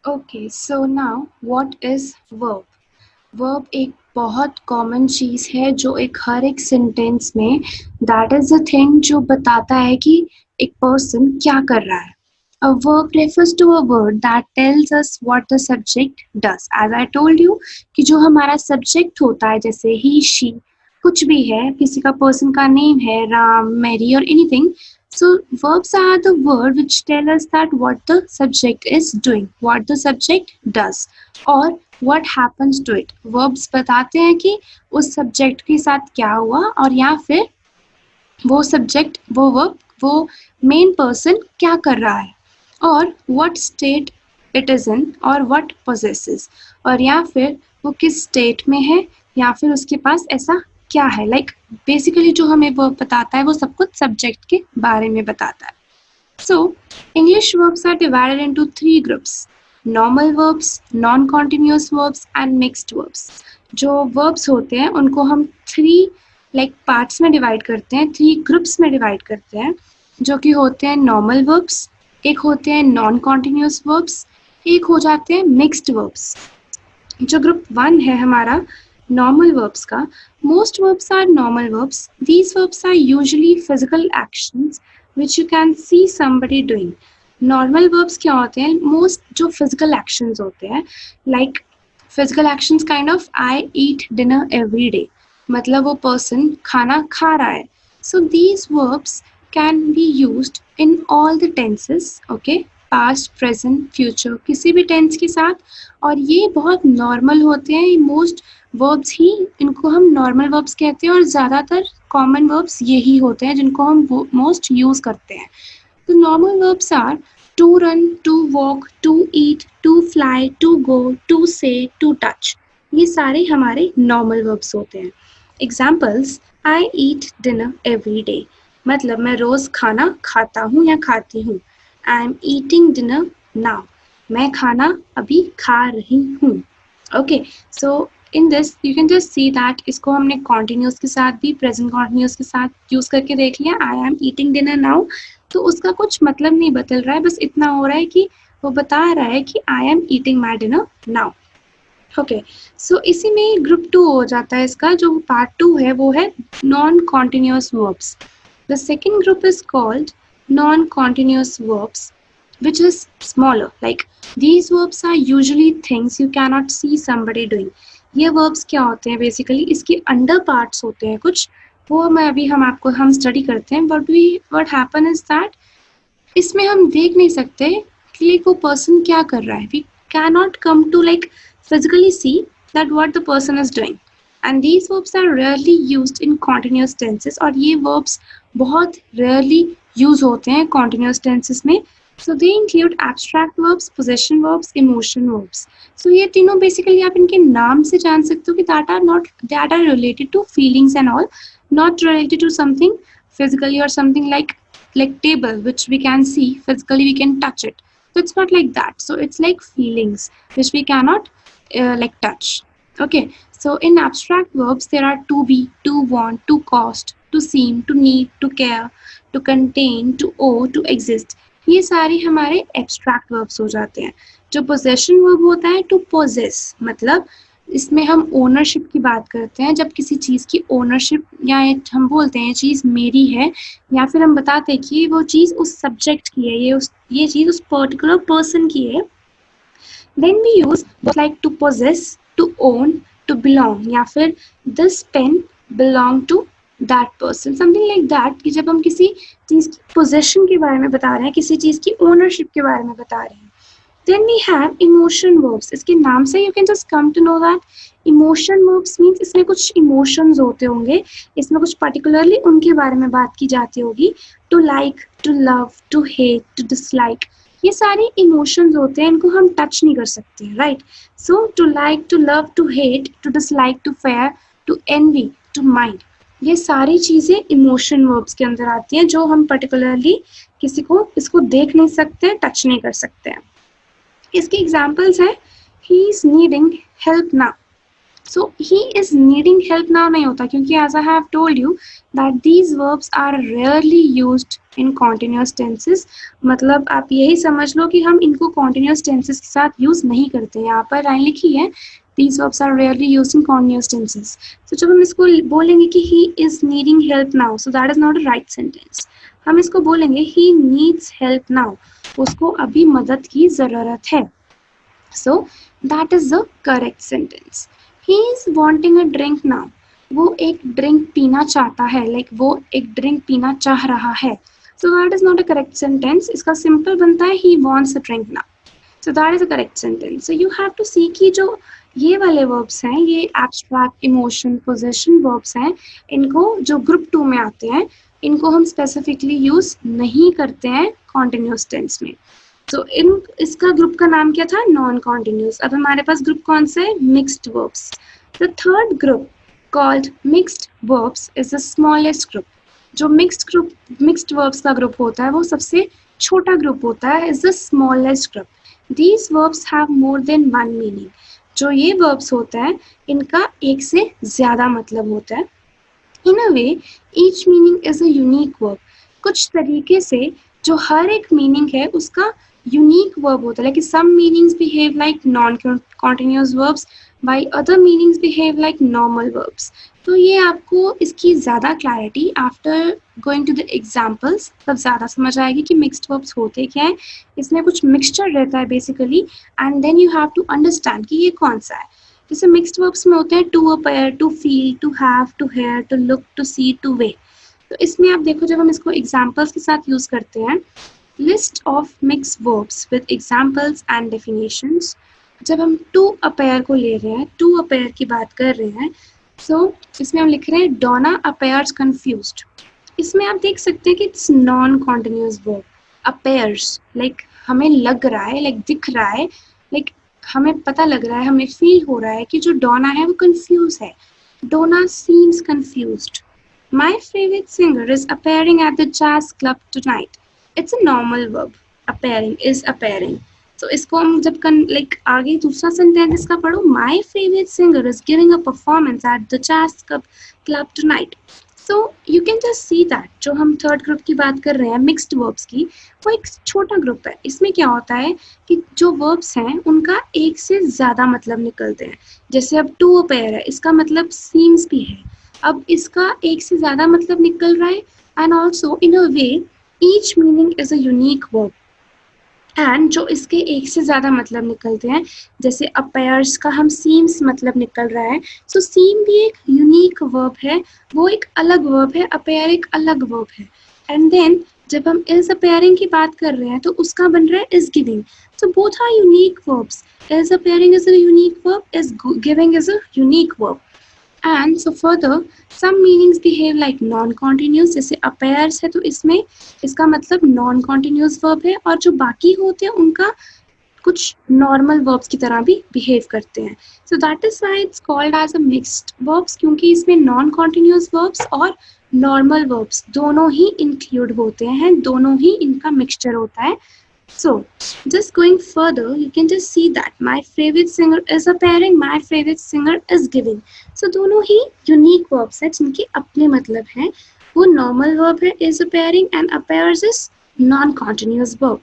Okay, so now what is verb? Verb एक बहुत common चीज़ है जो एक हर एक सेंटेंस में दैट इज द थिंग जो बताता है कि एक पर्सन क्या कर रहा है. A verb refers to a word that tells us what the subject does. As I told you कि जो हमारा सब्जेक्ट होता है जैसे he, she, कुछ भी है, किसी का पर्सन का नेम है, राम, मैरी और anything. So verbs are the word which tell us that what the subject is doing, what the subject does, or what happens to it. Verbs बताते हैं कि उस सब्जेक्ट के साथ क्या हुआ और या फिर वो सब्जेक्ट, वो वर्ब, वो मेन पर्सन क्या कर रहा है और what state it is in और what possesses, और या फिर वो किस स्टेट में है या फिर उसके पास ऐसा क्या है. लाइक बेसिकली जो हमें वर्ब बताता है वो सब कुछ सब्जेक्ट के बारे में बताता है. So, English verbs are divided into three groups: normal verbs, non-continuous verbs and mixed verbs. जो verbs होते हैं उनको हम थ्री पार्ट्स में डिवाइड करते हैं, थ्री ग्रुप्स में डिवाइड करते हैं, जो कि होते हैं नॉर्मल वर्ब्स, एक होते हैं नॉन कॉन्टिन्यूस वर्ब्स, एक हो जाते हैं मिक्स्ड वर्ब्स. जो ग्रुप 1 है हमारा नॉर्मल वर्ब्स का, most verbs are normal verbs. These verbs are usually physical actions which you can see somebody doing. Normal verbs क्या होते हैं? मोस्ट जो फिजिकल एक्शंस होते हैं, like physical actions kind of I eat dinner every day, मतलब वो person खाना खा रहा है. So these verbs can be used in all the tenses, okay, past, present, future, किसी भी टेंस के साथ, और ये बहुत नॉर्मल होते हैं. मोस्ट वर्ब्स ही, इनको हम नॉर्मल वर्ब्स कहते हैं और ज़्यादातर कॉमन वर्ब्स यही होते हैं जिनको हम मोस्ट यूज़ करते हैं. तो normal verbs are to run, to walk, to eat, to fly, to go, to say, to touch. ये सारे हमारे नॉर्मल वर्ब्स होते हैं. Examples: I eat dinner every day, मतलब मैं रोज़ खाना खाता हूँ या खाती हूँ. I am eating dinner now, मैं खाना अभी खा रही हूँ. Okay, so in this you can just see that इसको हमने कॉन्टिन्यूस के साथ भी, प्रेजेंट कॉन्टिन्यूस के साथ यूज़ करके देख लिया. आई एम ईटिंग डिनर नाउ, तो उसका कुछ मतलब नहीं बदल रहा है, बस इतना हो रहा है कि वो बता रहा है कि I am eating my dinner now. Okay, so इसी में ग्रुप 2 हो जाता है. इसका जो पार्ट 2 है वो है non continuous verbs. The second group is called non continuous verbs, which is smaller. Like these verbs are usually things you cannot see somebody doing. ये verbs क्या होते हैं? बेसिकली इसके अंडर पार्ट्स होते हैं कुछ, वो मैं अभी हम स्टडी करते हैं. But what happen is that इसमें हम देख नहीं सकते कि वो पर्सन क्या कर रहा है. We cannot come to physically see that what the person is doing. And these verbs are rarely used in continuous tenses. और ये verbs बहुत rarely use होते हैं continuous tenses में. So they include abstract verbs, possession verbs, emotion verbs. So ये तीनों basically आप इनके नाम से जान सकते हो कि that are related to feelings and all, not related to something physically or something like table which we can see physically, we can touch it. So it's not like that. So it's like feelings which we cannot touch. Okay. So in abstract verbs there are to be, to want, to cost, to seem, to need, to care, to contain, to owe, to exist. ये सारे हमारे abstract verbs हो जाते हैं. जो possession verb होता है to possess, मतलब इसमें हम ओनरशिप की बात करते हैं. जब किसी चीज़ की ओनरशिप, या हम बोलते हैं चीज़ मेरी है, या फिर हम बताते हैं कि वो चीज़ उस सब्जेक्ट की है, ये चीज़ उस पर्टिकुलर पर्सन की है. Then we use like to possess, to own, to belong, या फिर this pen belong to that person, something like that. कि जब हम किसी चीज़ की पोजेशन के बारे में बता रहे हैं, किसी चीज़ की ओनरशिप के बारे में बता रहे हैं. Then we have emotion verbs. इसके नाम से you can just come to know that emotion verbs means इसमें कुछ emotions होते होंगे, इसमें कुछ particularly उनके बारे में बात की जाती होगी. To like, to love, to hate, to dislike, ये सारे emotions होते हैं, इनको हम touch नहीं कर सकते, right? So to like, to love, to hate, to dislike, to fear, to envy, to mind, ये सारी चीज़ें emotion verbs के अंदर आती हैं, जो हम particularly किसी को इसको देख नहीं सकते, touch नहीं कर सकते हैं. इसके एग्जाम्पल्स हैं: he is needing help now, so he is needing help now नहीं होता, क्योंकि as I have told you that these verbs are rarely used in continuous tenses. मतलब आप यही समझ लो कि हम इनको कॉन्टिन्यूअस टेंसेस के साथ यूज नहीं करते। यहाँ पर लाइन लिखी है these verbs are rarely used in continuous tenses. तो जब हम इसको बोलेंगे कि he is needing help now, so that is not a right sentence. हम इसको बोलेंगे ही नीड्स हेल्प नाउ, उसको अभी मदद की जरूरत है। So that is the correct sentence. He is wanting a drink now. वो एक ड्रिंक पीना चाहता है, like वो एक ड्रिंक पीना चाह रहा है। So that is not a correct sentence. इसका सिंपल बनता है he wants a drink now. So that is a correct sentence. So you have to see कि जो ये वाले verbs हैं, ये abstract, emotion, possession verbs हैं, इनको जो group 2 में आते हैं, इनको हम specifically use नहीं करते हैं continuous tense में। तो इसका ग्रुप का नाम क्या था? Non continuous. अब हमारे पास ग्रुप कौन सा है? Mixed verbs. The third group called mixed verbs is the smallest group. जो मिक्स्ड वर्ब्स का ग्रुप होता है वो सबसे छोटा ग्रुप होता है, is the smallest group. These verbs have more than one meaning. जो ये वर्ब्स होता है इनका एक से ज्यादा मतलब होता है। In a way each meaning is a unique verb. कुछ तरीके से जो हर एक मीनिंग है उसका यूनिक वर्ब होता है। Like some meanings behave like non continuous verbs, by other meanings behave like normal verbs. तो ये आपको इसकी ज़्यादा clarity after going to the examples तब ज़्यादा समझ आएगी कि मिक्स्ड वर्ब्स होते क्या है। इसमें कुछ मिक्सचर रहता है basically, and then you have to understand कि ये कौन सा है। जैसे मिक्स्ड वर्ब्स में होते हैं to appear, to feel, to have, to hear, to look, to see, to weigh. तो इसमें आप देखो जब हम इसको एग्जाम्पल्स के साथ यूज करते हैं, list of mix verbs with examples and definitions. जब हम टू अपेयर को ले रहे हैं, टू अपेयर की बात कर रहे हैं, सो इसमें हम लिख रहे हैं डोना अपेयर्स कंफ्यूज्ड। इसमें आप देख सकते हैं कि it's non continuous verb. Appears like हमें लग रहा है, लाइक दिख रहा है, लाइक हमें पता लग रहा है, हमें फील हो रहा है कि जो डोना है वो कंफ्यूज है। Donna seems confused. My favorite singer is appearing at the jazz club tonight. It's a normal verb. Appearing is appearing. So इसको हम जब आगे दूसरा सेंटेंस इसका पढ़ो, My favorite singer is giving a performance at the jazz club tonight. So you can just see that जो हम third group की बात कर रहे हैं मिक्स्ड वर्ब्स की, वो एक छोटा ग्रुप है। इसमें क्या होता है कि जो वर्ब्स हैं उनका एक से ज़्यादा मतलब निकलते हैं। जैसे अब टू अपेयर है, इसका मतलब सीम्स भी है, अब इसका एक से ज़्यादा मतलब निकल रहा है। And also in a way each meaning is a unique verb. And जो इसके एक से ज़्यादा मतलब निकलते हैं, जैसे अपेयर्स का हम सीम्स मतलब निकल रहा है, सो सीम भी एक यूनिक वर्ब है, वो एक अलग वर्ब है, अपेयर एक अलग वर्ब है। एंड देन जब हम इज अपेयरिंग की बात कर रहे हैं तो उसका बन रहा है is giving. So both are unique verbs. Is appearing is a unique verb, is giving is a unique verb. And so further, some meanings behave like non-continuous। जैसे appears है तो इसमें इसका मतलब non-continuous verb है, और जो बाकी होते हैं उनका कुछ normal verbs की तरह भी behave करते हैं। So that is why it's called as a mixed verbs, क्योंकि इसमें non-continuous verbs और normal verbs दोनों ही include होते हैं, दोनों ही इनका mixture होता है। So, just going further, you can just see that my favorite singer is appearing, my favorite singer is giving. So, दोनों ही unique verbs हैं जिनके अपने मतलब हैं। वो normal verb है is appearing, and appears is non-continuous verb.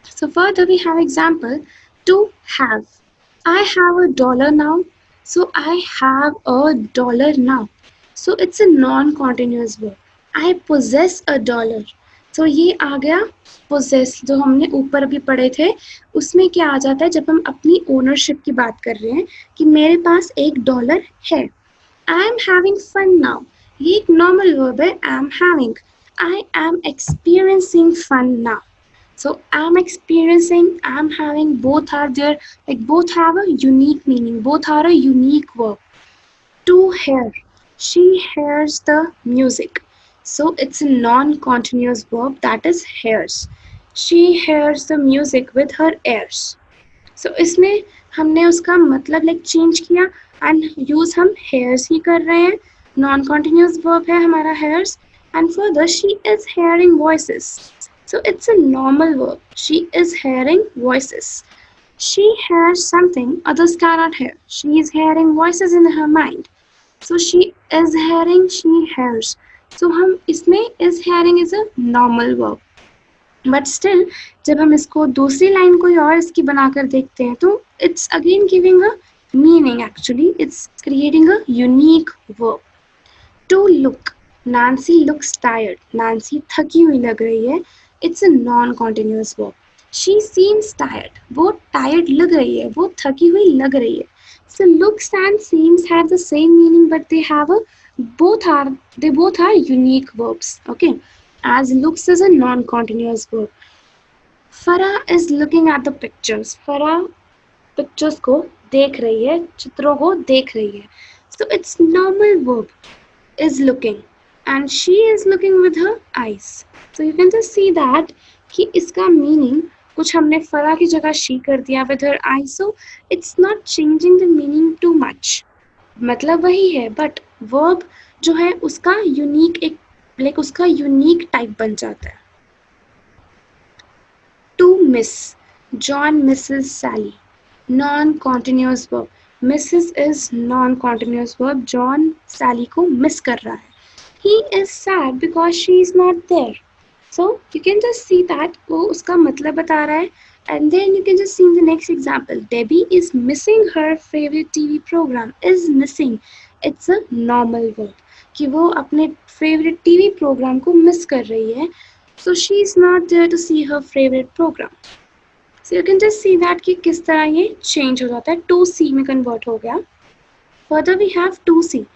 So, further we have example to have. I have a dollar now. So, I have a dollar now. So, it's a non-continuous verb. I possess a dollar. तो ये आ गया poses, जो हमने ऊपर अभी पढ़े थे उसमें क्या आ जाता है जब हम अपनी ओनरशिप की बात कर रहे हैं कि मेरे पास $1 है। I am having fun now, ये एक नॉर्मल वर्ब है, I am having. I am experiencing fun now. So I'm experiencing, I'm having, both are there, like both have a unique meaning, both are a unique verb. To hear, she hears the music. So it's a non-continuous verb, that is hears. She hears the music with her ears. So इसमें हमने उसका मतलब change किया and use हम hears ही कर रहे हैं। Non-continuous verb है हमारा hears, and further she is hearing voices. So it's a normal verb. She is hearing voices. She hears something others cannot hear. She is hearing voices in her mind. So she is hearing, she hears. So हम इसमें is hearing is a normal verb. But still जब हम इसको दूसरी line कोई और इसकी बनाकर देखते हैं तो it's again giving a meaning. Actually it's creating a unique verb. To look. Nancy looks tired. Nancy थकी हुई लग रही है. It's a non-continuous verb. She seems tired. वो tired लग रही है. वो थकी हुई लग रही है. So looks and seems have the same meaning, but they both are unique verbs. Okay, as looks is a non-continuous verb. Farah is looking at the pictures. Farah pictures को देख रही है, चित्रों को देख रही है. So it's normal verb is looking, and she is looking with her eyes. So you can just see that कि इसका meaning कुछ हमने फरा की जगह she कर दिया with her eyes, so it's not changing the meaning too much. मतलब वही है, but verb जो है उसका unique एक उसका unique type बन जाता है. To miss. John misses Sally. Non-continuous verb. Misses is non-continuous verb. John Sally को miss कर रहा है. He is sad because she is not there. So you can just see that वो उसका मतलब बता रहा है. And then you can just see in the next example. Debbie is missing her favorite TV program. Is missing. It's a normal verb. कि वो अपने favorite TV program को miss कर रही है. So she is not there to see her favorite program. So you can just see that कि किस तरह ये change हो जाता है. To see में convert हो गया. Further we have to see.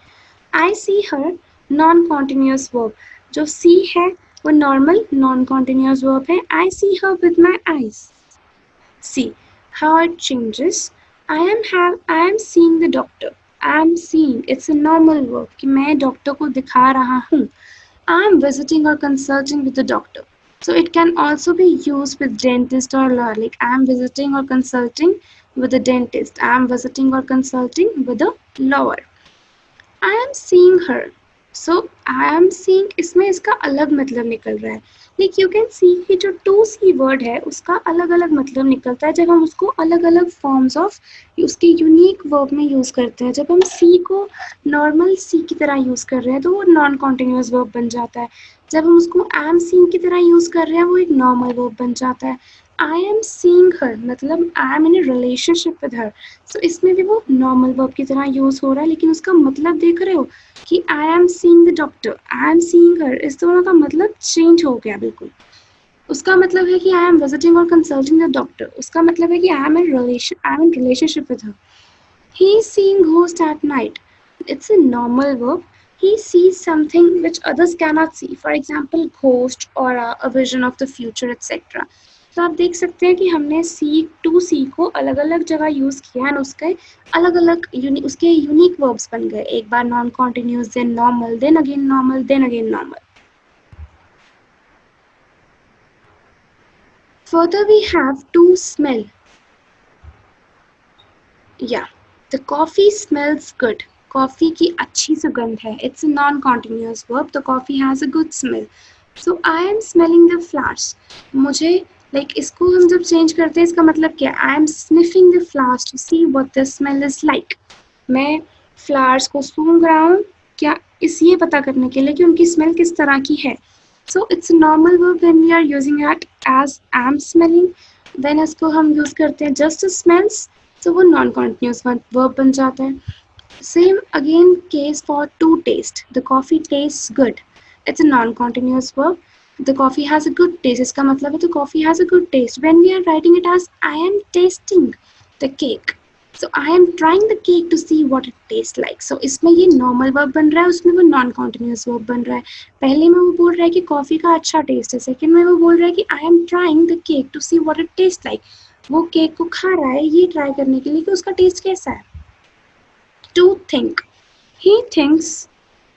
I see her non-continuous verb. जो see है वो normal non-continuous verb है. I see her with my eyes. See how it changes. I am seeing the doctor. I am seeing. It's a normal verb कि मैं doctor को दिखा रहा हूँ. I am visiting or consulting with the doctor. So it can also be used with dentist or lawyer. Like I am visiting or consulting with a dentist. I am visiting or consulting with a lawyer. I am seeing her. So I am seeing इसमें इसका अलग मतलब निकल रहा है. Like you can see कि जो to see word है उसका अलग अलग मतलब निकलता है जब हम उसको अलग अलग forms of उसके unique verb में use करते हैं. जब हम see को normal see की तरह use कर रहे हैं तो वो non continuous verb बन जाता है. जब हम उसको am seeing की तरह use कर रहे हैं वो एक normal verb बन जाता है. I am seeing her मतलब I am in a relationship with her. So इसमें भी वो normal verb की तरह use हो रहा है लेकिन उसका मतलब देख रहे हो कि I am seeing the doctor, I am seeing her. इस दोनों का मतलब change हो गया बिल्कुल. उसका मतलब है कि I am visiting or consulting the doctor. उसका मतलब है कि I am in relationship with her. He is seeing ghost at night. It's a normal verb. He sees something which others cannot see. For example, ghost or a vision of the future, etc. तो आप देख सकते हैं कि हमने सी to सी को अलग अलग जगह यूज किया है उसके अलग अलग उसके यूनिक वर्ब्स बन गए. एक बार non continuous, then normal, then again normal, then again normal. Further we have to smell. Yeah, the coffee smells good. Coffee की अच्छी सुगंध है. It's a non-continuous verb. The coffee has a good smell. So I am smelling the flowers. मुझे इसको हम जब change करते हैं इसका मतलब क्या है? I am sniffing the flowers to see what the smell is like. मैं flowers को सूंघ रहा हूँ क्या ये पता करने के लिए कि उनकी स्मेल किस तरह की है. So it's a normal verb when we are using it as am smelling. When इसको हम यूज करते हैं just smells, so वो non-continuous verb बन जाता है. Same again case for to taste. The coffee tastes good. It's a non-continuous verb. The coffee has a good taste. इसका मतलब है the coffee has a good taste. When we are writing it as I am tasting the cake. So I am trying the cake to see what it tastes like. So इसमें ये normal verb बन रहा है, उसमें वो non-continuous verb बन रहा है. पहले में वो बोल रहा है कि कॉफी का अच्छा टेस्ट है. सेकंड में वो बोल रहा है कि I am trying the cake to see what it tastes like. वो केक को खा रहा है ये ट्राई करने के लिए कि उसका टेस्ट कैसा है. To think. He thinks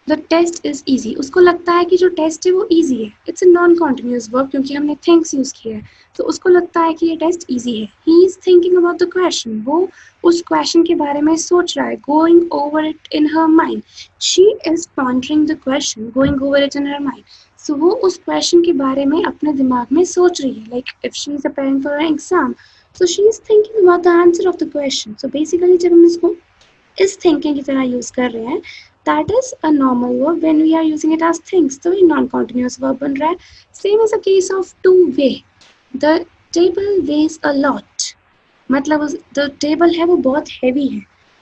the test is easy. उसको लगता है कि जो टेस्ट है वो easy है. It's a non-continuous verb क्योंकि हमने thinks यूज किया है. तो उसको लगता है कि ये टेस्ट easy है. He is thinking about the question. वो उस question के बारे में सोच रहा है. Going over it in her mind. She is pondering the question. Going over it in her mind. सो वो उस क्वेश्चन के बारे में अपने दिमाग में सोच रही है, like if she is appearing for an exam, so she is thinking about the answer of the question. So basically जब हम इसको इस थिंकिंग की तरह यूज कर रहे हैं, that is a normal verb when we are using it as things, तो ये नॉन कॉन्टिन्यूअस वर्ब बन रहा है. Same is a case of to weigh. The table weighs a lot, मतलब द टेबल है वो बहुत हैवी है.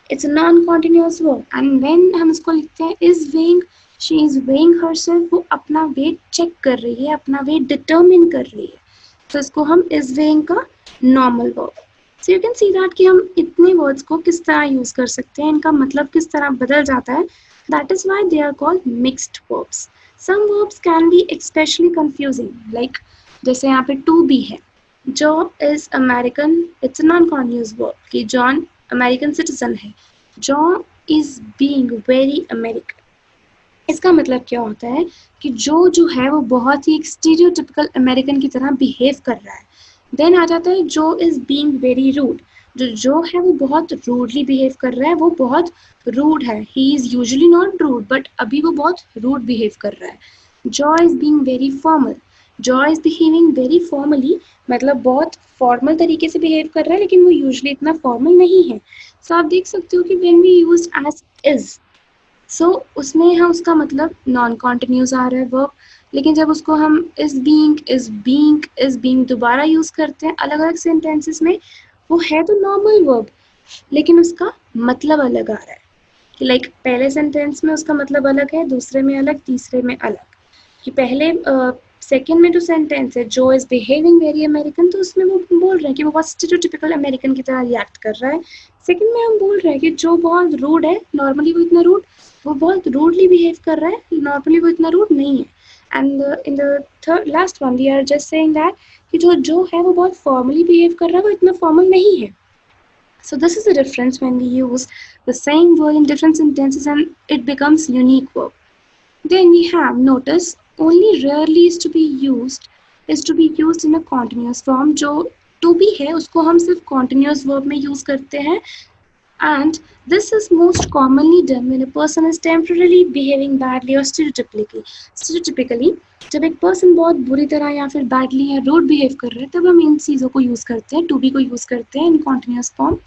It's non continuous verb. And when हम इसको लिखते हैं is weighing, she is weighing herself, वो अपना वेट चेक कर रही है, अपना वेट डिटरमिन कर रही है. तो इसको हम इज वेइंग का normal verb. So you can see that कि हम इतने वर्ड्स को किस तरह यूज कर सकते हैं, इनका मतलब किस तरह बदल जाता है. That is why they are called mixed verbs. Some verbs can be especially confusing, like जैसे यहाँ पे टू बी है. John is American, it's a non continuous verb कि जॉन अमेरिकन सिटीजन है. John is being very American. इसका मतलब क्या होता है कि जो है वो बहुत ही एक स्टीरियोटिपिकल अमेरिकन की तरह बिहेव कर रहा है. देन आ जाता है जो इज बीइंग वेरी रूड. जो है वो बहुत रूडली बिहेव कर रहा है, वो बहुत रूड है. He is usually not rude but अभी वो बहुत रूड बिहेव कर रहा है. Joy is being very formal. Joy is behaving very formally, मतलब बहुत फॉर्मल तरीके से बिहेव कर रहा है, लेकिन वो यूजुअली इतना फॉर्मल नहीं है. सो आप देख सकते हो कि when we use as is, so उसमें हम उसका मतलब नॉन कॉन्टिन्यूस आ रहा है वर्ब. लेकिन जब उसको हम इज बीइंग दोबारा यूज करते हैं अलग अलग सेंटेंसेस में, वो है तो नॉर्मल वर्ब, लेकिन उसका मतलब अलग आ रहा है. कि लाइक पहले सेंटेंस में उसका मतलब अलग है, दूसरे में अलग, तीसरे में अलग. कि पहले सेकेंड में जो सेंटेंस है जो इज बिहेविंग वेरी अमेरिकन, तो उसमें वो बोल रहे हैं कि वो बहुत स्टीरियोटिपिकल अमेरिकन की तरह रिएक्ट कर रहा है. सेकेंड में हम बोल रहे हैं कि जो बहुत रूड है, नॉर्मली वो इतना रूड, वो बहुत रूडली बिहेव कर रहा है, नॉर्मली वो इतना रूड नहीं है. And in the third last one we are just saying that कि जो है वो बहुत फॉर्मली बिहेव कर रहा है, वो इतना फॉर्मल नहीं है. So this is the difference when we use the same word in different sentences and it becomes unique verb. Then we have notice only rarely is to be used in a continuous form. जो to be है उसको हम सिर्फ continuous verb में use करते हैं. And this is most commonly done when a person is temporarily behaving badly or stereotypically. Stereotypically, जब एक person बहुत बुरी तरह या फिर badly या rude behave कर रहा है, तब हम इन चीज़ों को use करते हैं, to be को use करते हैं in continuous form.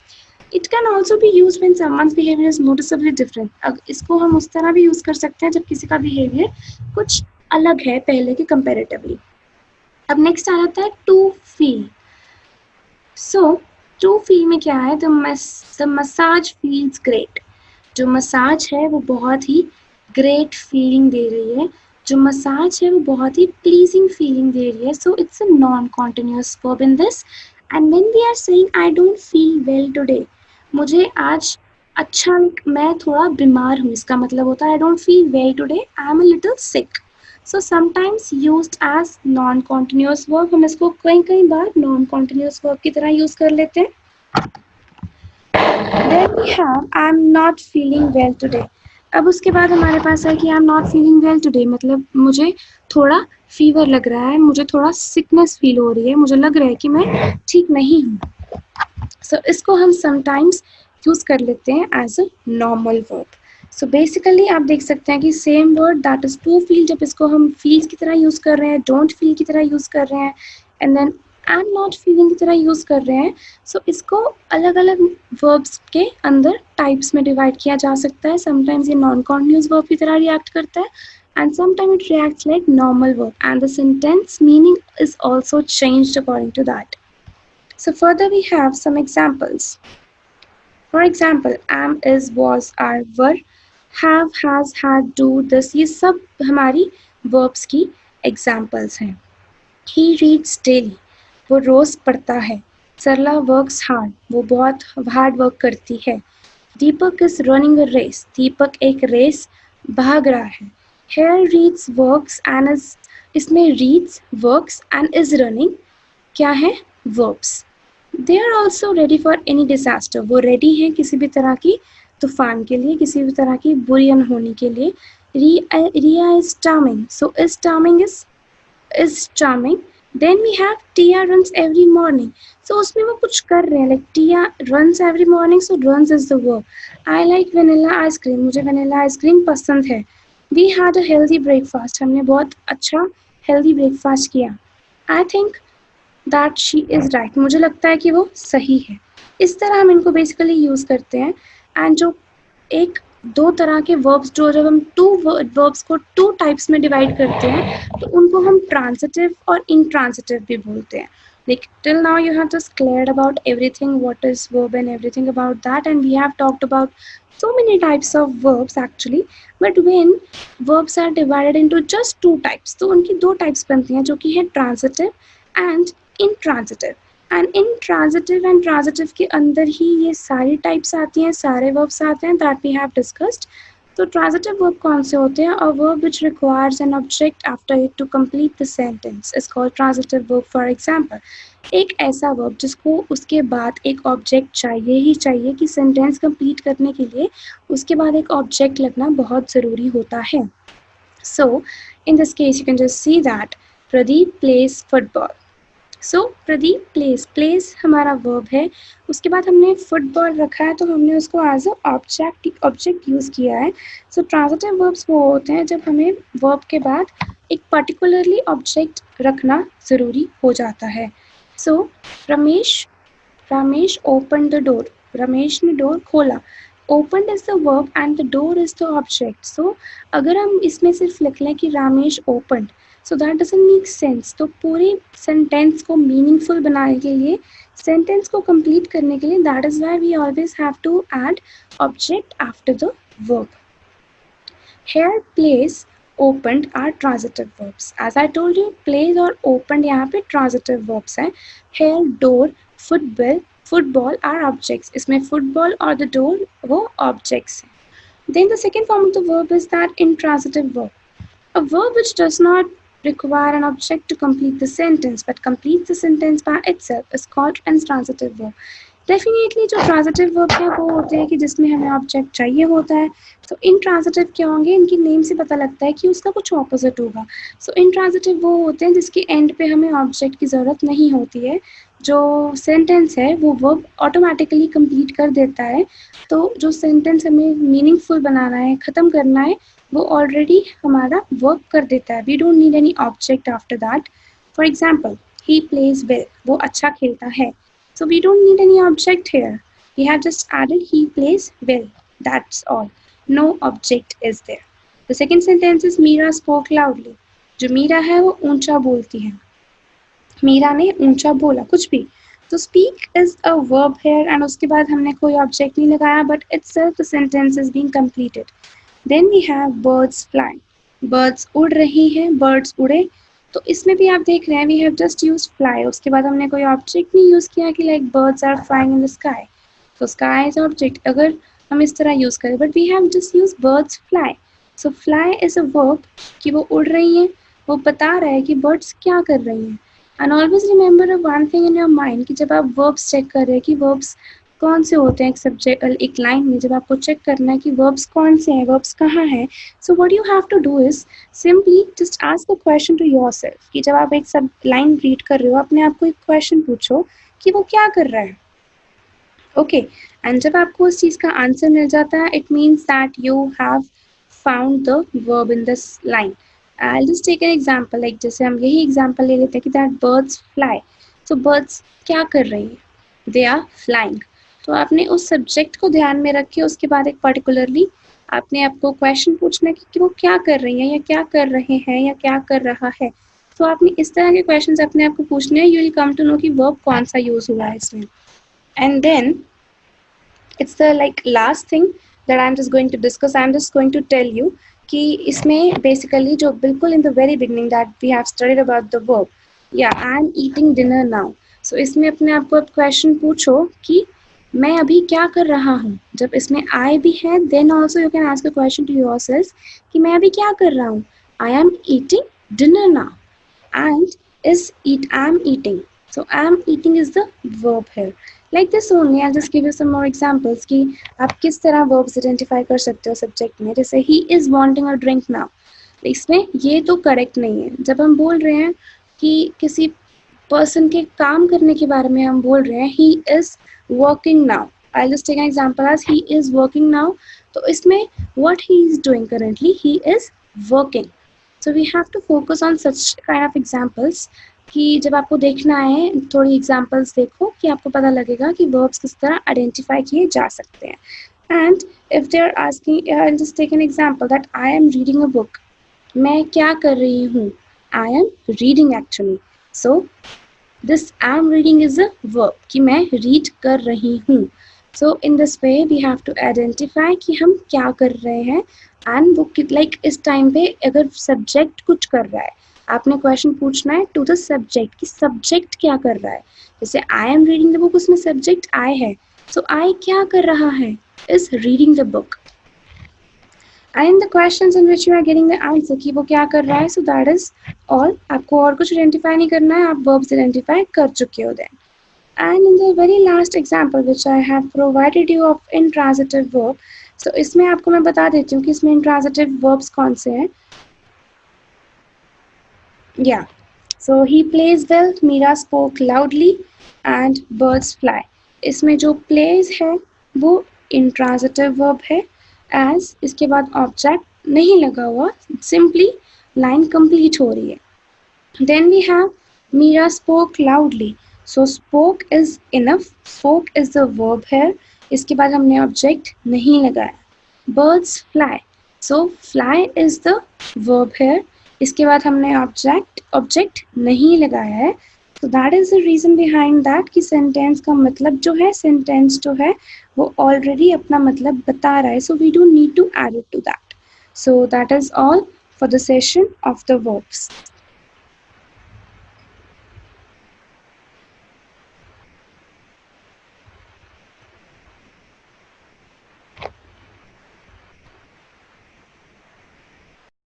It can also be used when someone's behavior is noticeably different. अब इसको हम उस तरह भी use कर सकते हैं जब किसी का behavior कुछ अलग है पहले के comparatively. अब next आ जाता है to feel. So to feel में क्या है, द मसाज फील्स ग्रेट. जो मसाज है वो बहुत ही ग्रेट फीलिंग दे रही है, जो मसाज है वो बहुत ही प्लीजिंग फीलिंग दे रही है. So it's a non continuous verb in this. And when we are saying I don't feel well today, मुझे आज अच्छा, मैं थोड़ा बीमार हूँ, इसका मतलब होता है I don't feel well today, I am a little sick. So sometimes used as non continuous verb. हम इसको कई बार नॉन कॉन्टिन्यूअस वर्ब की तरह यूज कर लेते हैं. Then we have I am not feeling well today. अब उसके बाद हमारे पास है कि I am not feeling well today, मतलब मुझे थोड़ा फीवर लग रहा है, मुझे थोड़ा सिकनेस फील हो रही है, मुझे लग रहा है कि मैं ठीक नहीं हूँ. So इसको हम sometimes यूज कर लेते हैं as a normal verb. So basically आप देख सकते हैं कि same word that is to feel, जब इसको हम feels की तरह यूज कर रहे हैं, don't feel की तरह यूज कर रहे हैं, and then I'm not feeling की तरह यूज कर रहे हैं. So इसको अलग अलग verbs के अंदर types में divide किया जा सकता है. Sometimes ये non continuous verb की तरह react करता है, and sometimes it reacts like normal verb, and the sentence meaning is also changed according to that. So further we have some examples. For example, am, is, was, are, were, have, has, had, do, this, ये सब हमारी verbs की examples हैं. He reads daily, वो रोज पढ़ता है. सरला works hard, वो बहुत hard work करती है. दीपक is running a race, दीपक एक रेस भाग रहा है. Here reads works and is, इसमें reads, works and is running क्या है, verbs. They are also ready for any disaster. वो ready हैं किसी भी तरह की तूफान के लिए, किसी भी तरह की बुरी अनहोनी के लिए. Ria is charming. So is charming is charming. Then we have Tia runs every morning. So उसमें वो कुछ कर रहे हैं, like Tia runs every morning. So runs is the verb. I like vanilla ice cream. मुझे vanilla ice cream पसंद है. We had a healthy breakfast, हमने बहुत अच्छा हेल्दी ब्रेकफास्ट किया। I think that she is right, मुझे लगता है कि वो सही है। इस तरह हम इनको बेसिकली यूज़ करते हैं। एंड जो एक दो तरह के वर्ब्स, जो जब हम टू वर्ब्स को टू टाइप्स में डिवाइड करते हैं तो उनको हम ट्रांजिटिव और इंट्रांजिटिव भी बोलते हैं। Like till now you have just cleared about everything, what is verb and everything about that, and we have talked about so many types of verbs actually. But when verbs are divided into just two types, तो उनकी दो types बनती हैं जो कि है transitive and intransitive. And intransitive and transitive के अंदर ही ये सारी टाइप्स आती हैं, सारे verbs आते हैं that we have discussed. तो transitive verb कौन से होते हैं? A verb which requires an object after it to complete the sentence is called transitive verb. For example, एक ऐसा verb जिसको उसके बाद एक object चाहिए ही चाहिए कि sentence complete करने के लिए उसके बाद एक object लगना बहुत ज़रूरी होता है. So in this case you can just see that Pradeep plays football. So Pradeep place हमारा वर्ब है, उसके बाद हमने फुटबॉल रखा है तो हमने उसको एज अ ऑब्जेक्ट यूज़ किया है. सो ट्रांजिटिव वर्ब्स वो होते हैं जब हमें वर्ब के बाद एक पर्टिकुलरली ऑब्जेक्ट रखना ज़रूरी हो जाता है. So Ramesh open the door, Ramesh ने डोर खोला. Open is the verb and the door is the object. So अगर हम इसमें सिर्फ लिख लें कि Ramesh open, so that doesn't make sense. तो पूरी सेंटेंस को मीनिंगफुल बनाने के लिए, सेंटेंस को कंप्लीट करने के लिए, that is why we always have to add object after the verb. Here place opened are transitive verbs. As I told you, plays और opened यहाँ पे transitive verbs हैं. Hair, door, football are objects. इसमें football और the door वो objects हैं. Then the second form of the verb is that intransitive verb. A verb which does not require an object to complete the sentence but completes the sentence by itself is called intransitive verb. Definitely जो transitive verb है वो होते हैं कि जिसमें हमें object चाहिए होता है. तो इंट्रांजिटिव क्या होंगे? इनकी नेम से पता लगता है कि उसका कुछ ऑपोजिट होगा. सो इंट्रांजिटिव वो होते हैं जिसके एंड पे हमें ऑब्जेक्ट की ज़रूरत नहीं होती है, जो सेंटेंस है वो वर्ब ऑटोमेटिकली कंप्लीट कर देता है. तो जो सेंटेंस हमें मीनिंगफुल बनाना है, ख़त्म करना है, वो ऑलरेडी हमारा वर्क कर देता है. We don't need any object after that. For example, he plays well, वो अच्छा खेलता है. So we don't need any object here. We have just added he plays well. That's all. No object is there. The second sentence is Meera spoke loudly. जो मीरा है वो ऊंचा बोलती है. मीरा ने ऊंचा बोला, कुछ भी. तो speak is a verb here and उसके बाद हमने कोई object नहीं लगाया, but itself the sentence is being completed. Then we have birds flying. Birds उड़ रही हैं, birds उड़े. तो इसमें भी आप देख रहे हैं we have just use fly, उसके बाद हमने कोई ऑब्जेक्ट नहीं यूज़ किया कि like birds are flying in the sky. तो स्काई इज ऑब्जेक्ट अगर हम इस तरह यूज़ करें, but we have just use birds fly. So fly is a verb कि वो उड़ रही हैं, वो बता रहा है कि बर्ड्स क्या कर रही हैं. And always remember one thing in your mind कि जब आप वर्ब्स चेक कर रहे हैं कि वर्ब्स कौन से होते हैं एक सब्जेक्ट एक लाइन में, जब आपको चेक करना है कि वर्ब्स कौन से हैं, वर्ब्स कहाँ हैं, so what you have to do is simply just ask a question to yourself कि जब आप एक सब लाइन रीड कर रहे हो अपने आप को एक क्वेश्चन पूछो कि वो क्या कर रहा है. ओके एंड जब आपको उस चीज़ का आंसर मिल जाता है, it means that you have found the verb in this line. I just take an example, like जैसे हम यही एग्जाम्पल ले लेते हैं कि दैट बर्ड्स फ्लाई. सो बर्ड्स क्या कर रही हैं? They are flying. तो आपने उस सब्जेक्ट को ध्यान में रख के उसके बाद एक पर्टिकुलरली आपने आपको क्वेश्चन पूछना है कि वो क्या कर रही हैं या क्या कर रहे हैं या क्या कर रहा है. तो आपने इस तरह के क्वेश्चंस अपने आप को पूछने हैं. You will come to know कि वर्ब कौन सा यूज हुआ है इसमें. And then it's the like last thing that I am just going to discuss. I am just going to tell you कि इसमें बेसिकली जो बिल्कुल in the very beginning that we have studied about the verb, या I am eating dinner now. So इसमें अपने आप को question पूछो कि मैं अभी क्या कर रहा हूँ. जब इसमें आई भी है then also you can ask a question to yourself कि मैं अभी क्या कर रहा हूँ. I am eating dinner now and is eat I am eating. So I am eating is the verb here. Like this only I just give you some more examples कि आप किस तरह वर्ब्स आइडेंटिफाई कर सकते हो subject में. जैसे he is wanting a drink now, इसमें ये तो करेक्ट नहीं है. जब हम बोल रहे हैं कि किसी पर्सन के काम करने के बारे में हम बोल रहे हैं, he is working now. I'll just take an example as he is working now. तो इसमें what he is doing currently, he is working. So we have to focus on such kind of examples कि जब आपको देखना है थोड़ी examples देखो कि आपको पता लगेगा कि verbs किस तरह आइडेंटिफाई किए जा सकते हैं. And if they are asking, I'll just take an example that I am reading a book. मैं क्या कर रही हूँ? I am reading actually. So this I am reading is a verb कि मैं read कर रही हूँ. So in this way we have to identify कि हम क्या कर रहे हैं and वो like इस time पे अगर subject कुछ कर रहा है आपने question पूछना है to the subject कि subject क्या कर रहा है. जैसे I am reading the book उसमें subject I है. So I क्या कर रहा है is reading the book. And in the questions in which you are getting the answer कि वो क्या कर रहा है, so that is all. आपको और कुछ identify नहीं करना है, आप verbs identify कर चुके हो then. And in the very last example which I have provided you of intransitive verb, so इसमें आपको मैं बता देती हूँ कि इसमें intransitive verbs कौन से हैं. Yeah. So he plays well, Meera spoke loudly, and birds fly. इसमें जो plays है वो intransitive verb है. As इसके बाद object नहीं लगा हुआ, simply line complete हो रही है. Then we have Meera spoke loudly. So spoke is enough. Spoke is the verb here. इसके बाद हमने object नहीं लगाया. Birds fly. So fly is the verb here. इसके बाद हमने object नहीं लगाया है. So that is the reason behind that कि sentence का मतलब जो है sentence जो है वो already अपना मतलब बता रहा है. So we don't need to add it to that. So that is all for the session of the verbs.